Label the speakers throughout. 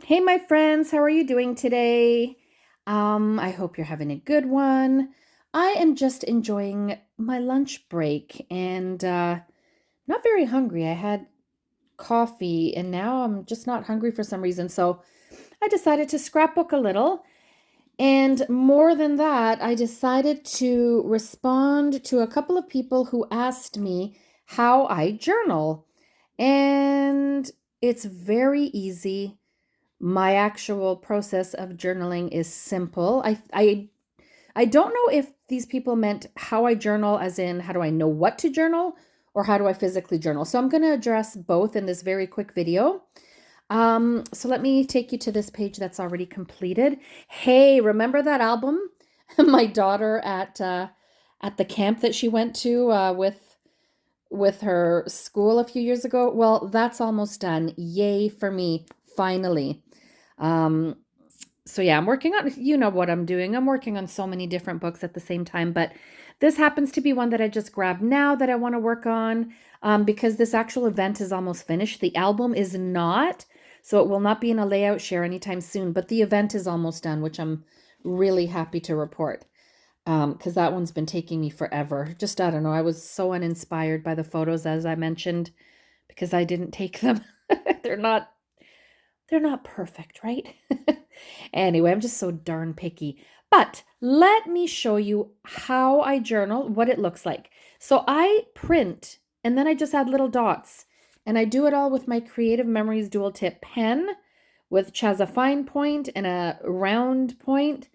Speaker 1: Hey, my friends, how are you doing today? I hope you're having a good one. I am just enjoying my lunch break and not very hungry. I had coffee and now I'm just not hungry for some reason. So I decided to scrapbook a little. And more than that, I decided to respond to a couple of people who asked me how I journal. And it's very easy. My actual process of journaling is simple. I don't know if these people meant how I journal as in how do I know what to journal or how do I physically journal. So I'm going to address both in this very quick video. So let me take you to this page that's already completed. Hey, remember that album? My daughter at the camp that she went to with her school a few years ago. Well, that's almost done. Yay for me, finally. Um, so yeah, I'm working on, you know what I'm doing. I'm working on so many different books at the same time, but this happens to be one that I just grabbed now that I want to work on because this actual event is almost finished. The album is not, so it will not be in a layout share anytime soon, but the event is almost done, which I'm really happy to report because that one's been taking me forever. Just, I don't know, I was so uninspired by the photos, as I mentioned, because I didn't take them. They're not they're not perfect, right? Anyway, I'm just so darn picky. But let me show you how I journal, what it looks like. So I print and then I just add little dots. And I do it all with my Creative Memories dual tip pen with Chaz fine point and a round point,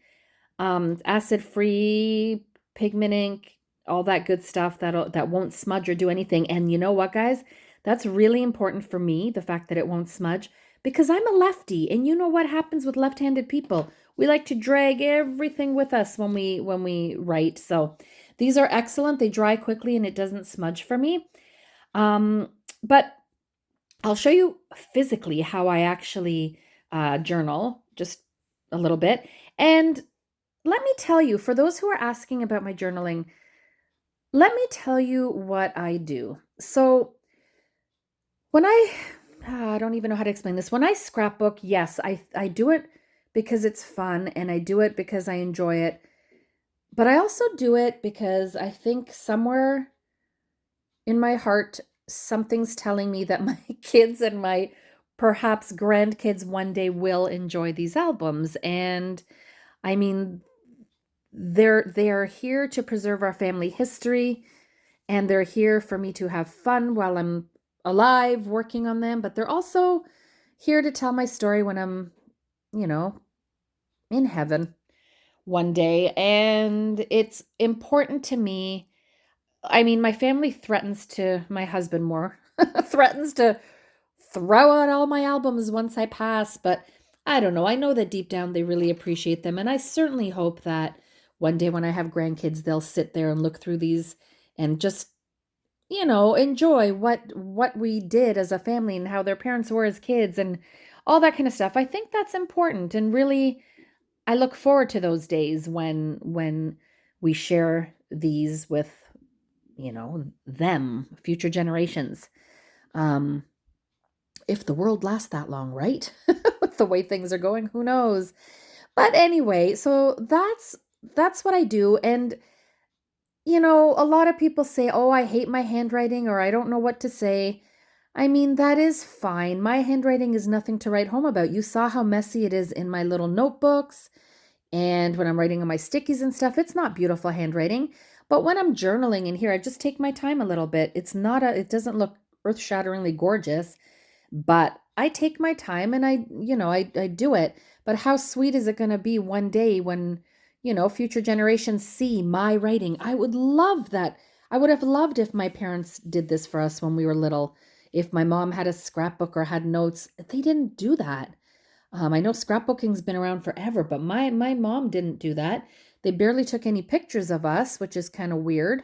Speaker 1: acid free, pigment ink, all that good stuff that won't smudge or do anything. And you know what, guys? That's really important for me, the fact that it won't smudge, because I'm a lefty, and you know what happens with left-handed people. We like to drag everything with us when we write. So these are excellent. They dry quickly and it doesn't smudge for me. Um, but I'll show you physically how I actually journal, just a little bit. And let me tell you, for those who are asking about my journaling, let me tell you what I do. So when I don't even know how to explain this. When I scrapbook, yes, I do it because it's fun and I do it because I enjoy it. But I also do it because I think somewhere in my heart, something's telling me that my kids and my perhaps grandkids one day will enjoy these albums. And I mean, they are here to preserve our family history and they're here for me to have fun while I'm alive working on them, but they're also here to tell my story when I'm, you know, in heaven one day. And it's important to me. I mean, my family threatens to, my husband more, threatens to throw out all my albums once I pass, but I don't know. I know that deep down they really appreciate them. And I certainly hope that one day when I have grandkids, they'll sit there and look through these and just enjoy what we did as a family and how their parents were as kids and all that kind of stuff. I think that's important and really I look forward to those days when we share these with, them, future generations. Um if the world lasts that long, right? With the way things are going, who knows? But anyway, so that's what I do. And a lot of people say, "Oh, I hate my handwriting," or "I don't know what to say." I mean, that is fine. My handwriting is nothing to write home about. You saw how messy it is in my little notebooks and when I'm writing on my stickies and stuff. It's not beautiful handwriting. But when I'm journaling in here, I just take my time a little bit. It doesn't look earth-shatteringly gorgeous, but I take my time and I do it. But how sweet is it going to be one day when, future generations see my writing? I would love that. I would have loved if my parents did this for us when we were little. If my mom had a scrapbook or had notes, they didn't do that. I know scrapbooking's been around forever, but my mom didn't do that. They barely took any pictures of us, which is kind of weird.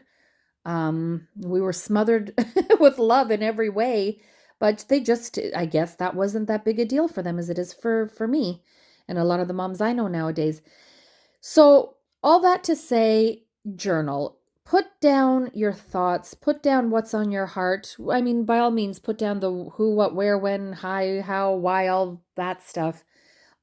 Speaker 1: We were smothered with love in every way, but they just, I guess that wasn't that big a deal for them as it is for me and a lot of the moms I know nowadays. So, all that to say, journal. Put down your thoughts, put down what's on your heart. I mean, by all means, put down the who, what, where, when, how, why, all that stuff.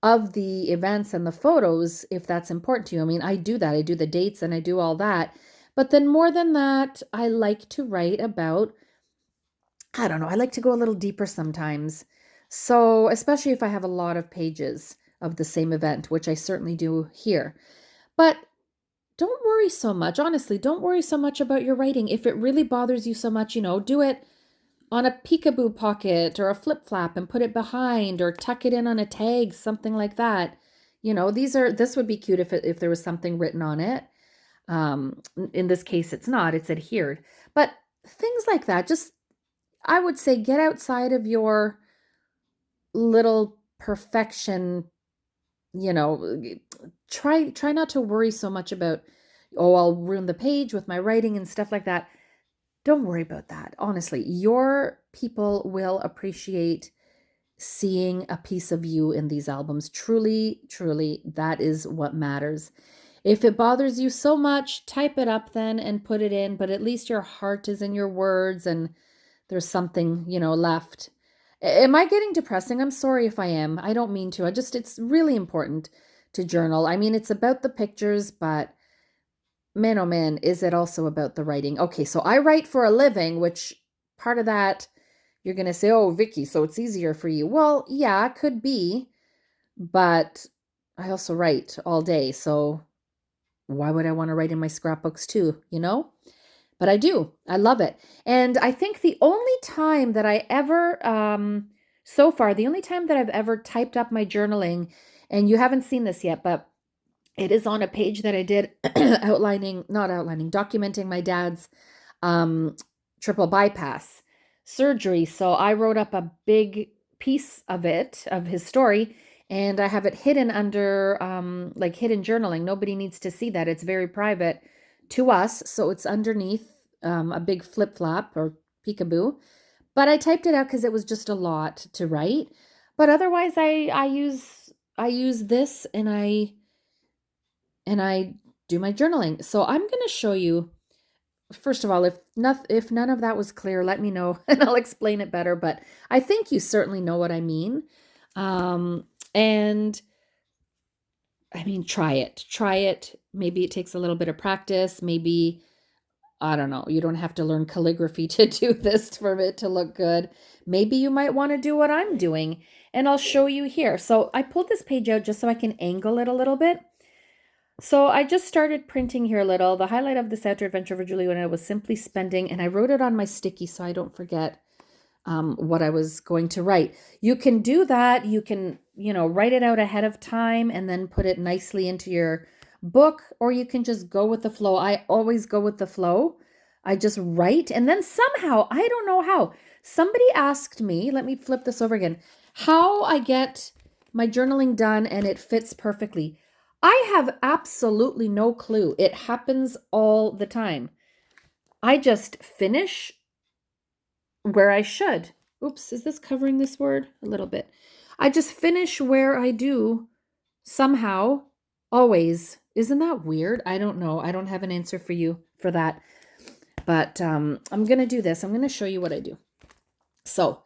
Speaker 1: of the events and the photos if that's important to you. I mean, I do that. I do the dates and I do all that. But then more than that, I like to write about, I don't know, I like to go a little deeper sometimes. So, especially if I have a lot of pages of the same event, which I certainly do here. But don't worry so much. Honestly, don't worry so much about your writing. If it really bothers you so much, do it on a peekaboo pocket or a flip flap and put it behind or tuck it in on a tag, something like that. This would be cute if there was something written on it. In this case, it's not, it's adhered. But things like that, just, I would say, get outside of your little perfection, you know, try not to worry so much about, oh, I'll ruin the page with my writing and stuff like that. Don't worry about that. Honestly, your people will appreciate seeing a piece of you in these albums. Truly, truly, that is what matters. If it bothers you so much, type it up then and put it in, but at least your heart is in your words and there's something, left. Am I getting depressing? I'm sorry if I am. I don't mean to. It's really important to journal. I mean, it's about the pictures, but man, oh man, is it also about the writing? Okay, so I write for a living, which part of that you're going to say, oh, Vicky, so it's easier for you. Well, yeah, it could be, but I also write all day. So why would I want to write in my scrapbooks too, But I do. I love it. And I think the only time that I ever, so far, the only time that I've ever typed up my journaling, and you haven't seen this yet, but it is on a page that I did documenting my dad's triple bypass surgery. So I wrote up a big piece of it, of his story, and I have it hidden under like hidden journaling. Nobody needs to see that. It's very private to us. So it's underneath a big flip flap or peekaboo. But I typed it out because it was just a lot to write. But otherwise I use this and I do my journaling. So I'm going to show you, first of all, if none of that was clear, let me know and I'll explain it better. But I think you certainly know what I mean. And I mean, try it. Try it. Maybe it takes a little bit of practice. Maybe, I don't know, you don't have to learn calligraphy to do this for it to look good. Maybe you might want to do what I'm doing, and I'll show you here. So I pulled this page out just so I can angle it a little bit. So I just started printing here a little. The highlight of this outdoor adventure for Juliana was simply spending, and I wrote it on my sticky so I don't forget what I was going to write. You can do that. You can, write it out ahead of time and then put it nicely into your book, or you can just go with the flow. I always go with the flow. I just write, and then somehow, I don't know how, somebody asked me, let me flip this over again, how I get my journaling done and it fits perfectly. I have absolutely no clue. It happens all the time. I just finish where I should. Oops, is this covering this word? A little bit. I just finish where I do somehow, always. Isn't that weird? I don't know. I don't have an answer for you for that. But I'm going to do this. I'm going to show you what I do. So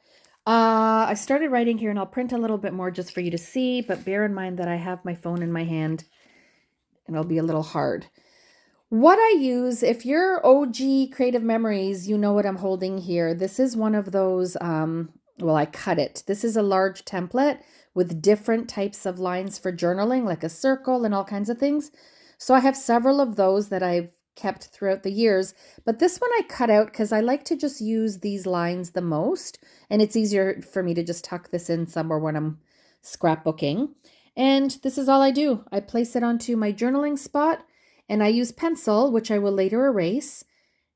Speaker 1: I started writing here, and I'll print a little bit more just for you to see, but bear in mind that I have my phone in my hand and it'll be a little hard. What I use, if you're OG Creative Memories, you know what I'm holding here. This is one of those, I cut it. This is a large template with different types of lines for journaling, like a circle and all kinds of things. So I have several of those that I've kept throughout the years, but this one I cut out because I like to just use these lines the most, and it's easier for me to just tuck this in somewhere when I'm scrapbooking. And this is all I do. I place it onto my journaling spot, and I use pencil, which I will later erase,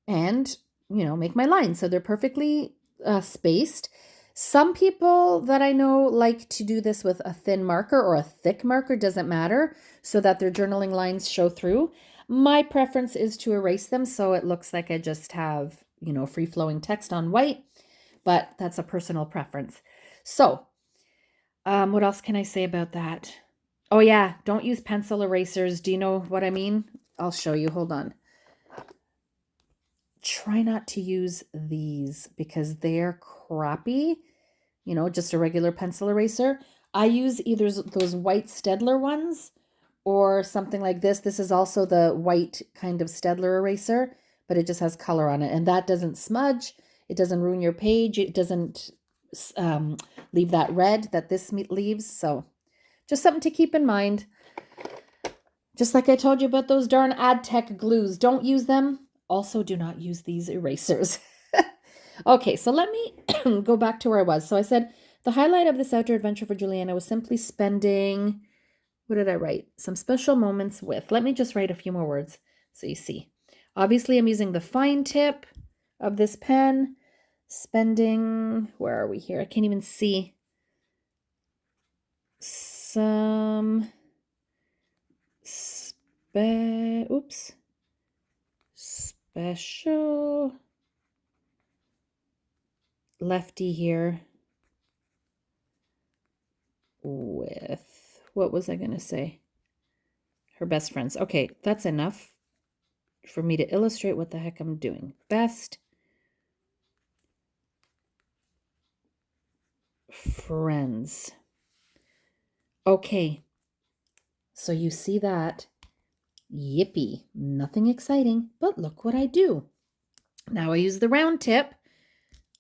Speaker 1: and, make my lines so they're perfectly spaced. Some people that I know like to do this with a thin marker or a thick marker, doesn't matter, so that their journaling lines show through. My preference is to erase them so it looks like I just have, free-flowing text on white, but that's a personal preference. So, what else can I say about that? Oh yeah, don't use pencil erasers. Do you know what I mean? I'll show you. Hold on. Try not to use these because they're crappy. Just a regular pencil eraser. I use either those white Staedtler ones or something like this. This is also the white kind of Staedtler eraser, but it just has color on it. And that doesn't smudge. It doesn't ruin your page. It doesn't leave that red that this leaves. So just something to keep in mind. Just like I told you about those darn AdTech glues. Don't use them. Also, do not use these erasers. Okay, so let me go back to where I was. So I said the highlight of this outdoor adventure for Juliana was simply spending, what did I write? Some special moments with. Let me just write a few more words so you see. Obviously, I'm using the fine tip of this pen. Spending, where are we here? I can't even see. Some special lefty here with, what was I going to say? Her best friends. Okay, that's enough for me to illustrate what the heck I'm doing. Best friends. Okay, so you see that. Yippee, nothing exciting, but look what I do. Now I use the round tip,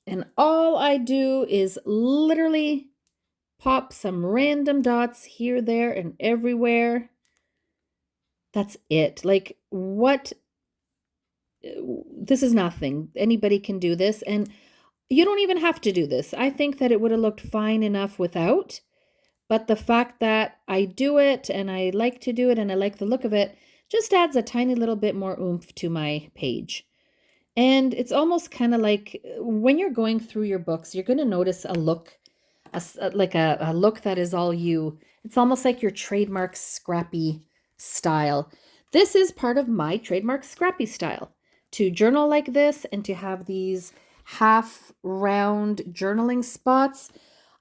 Speaker 1: and all I do is literally pop some random dots here, there, and everywhere. That's it. Like, what? This is nothing. Anybody can do this, and you don't even have to do this. I think that it would have looked fine enough without, but the fact that I do it, and I like to do it, and I like the look of it, just adds a tiny little bit more oomph to my page. And it's almost kind of like when you're going through your books, you're going to notice a look, like a look that is all you. It's almost like your trademark scrappy style. This is part of my trademark scrappy style, to journal like this and to have these half round journaling spots.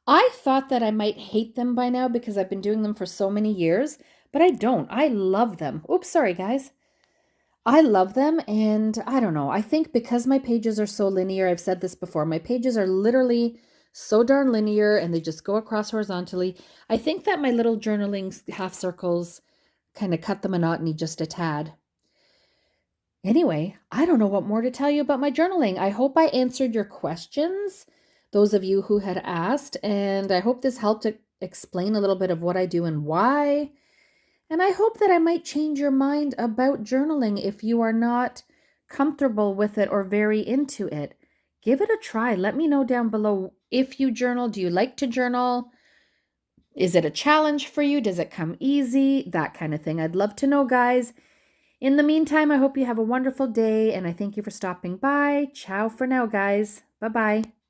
Speaker 1: I thought that I might hate them by now because I've been doing them for so many years, but I don't. I love them. Oops, sorry guys. I love them, and I don't know. I think because my pages are so linear, I've said this before, my pages are literally so darn linear and they just go across horizontally. I think that my little journaling half circles kind of cut the monotony just a tad. Anyway, I don't know what more to tell you about my journaling. I hope I answered your questions, those of you who had asked, and I hope this helped to explain a little bit of what I do and why. And I hope that I might change your mind about journaling if you are not comfortable with it or very into it. Give it a try. Let me know down below if you journal. Do you like to journal? Is it a challenge for you? Does it come easy? That kind of thing. I'd love to know, guys. In the meantime, I hope you have a wonderful day, and I thank you for stopping by. Ciao for now, guys. Bye-bye.